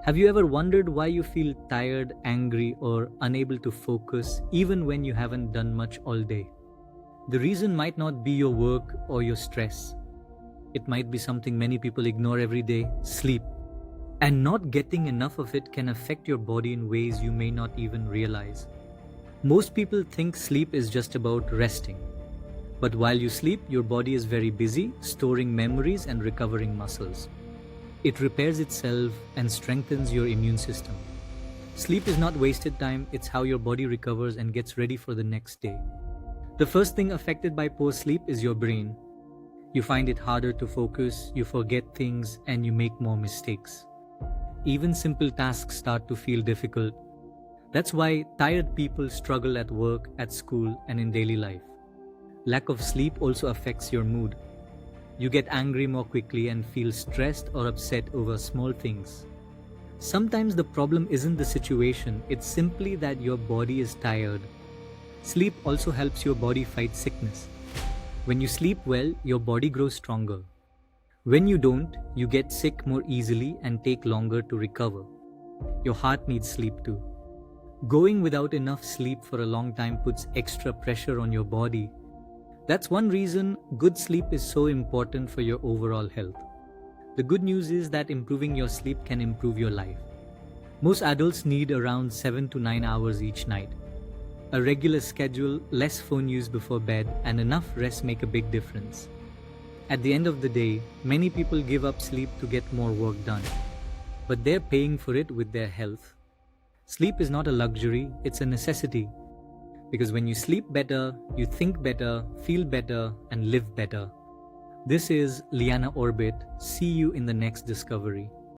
Have you ever wondered why you feel tired, angry, or unable to focus even when you haven't done much all day? The reason might not be your work or your stress. It might be something many people ignore every day: sleep. And not getting enough of it can affect your body in ways you may not even realize. Most people think sleep is just about resting. But while you sleep, your body is very busy, storing memories and recovering muscles. It repairs itself and strengthens your immune system. Sleep is not wasted time, it's how your body recovers and gets ready for the next day. The first thing affected by poor sleep is your brain. You find it harder to focus, you forget things, and you make more mistakes. Even simple tasks start to feel difficult. That's why tired people struggle at work, at school, and in daily life. Lack of sleep also affects your mood. You get angry more quickly and feel stressed or upset over small things. Sometimes the problem isn't the situation, it's simply that your body is tired. Sleep also helps your body fight sickness. When you sleep well, your body grows stronger. When you don't, you get sick more easily and take longer to recover. Your heart needs sleep too. Going without enough sleep for a long time puts extra pressure on your body. That's one reason good sleep is so important for your overall health. The good news is that improving your sleep can improve your life. Most adults need around 7 to 9 hours each night. A regular schedule, less phone use before bed, and enough rest make a big difference. At the end of the day, many people give up sleep to get more work done. But they're paying for it with their health. Sleep is not a luxury, it's a necessity. Because when you sleep better, you think better, feel better, and live better. This is LianaOrbit. See you in the next discovery.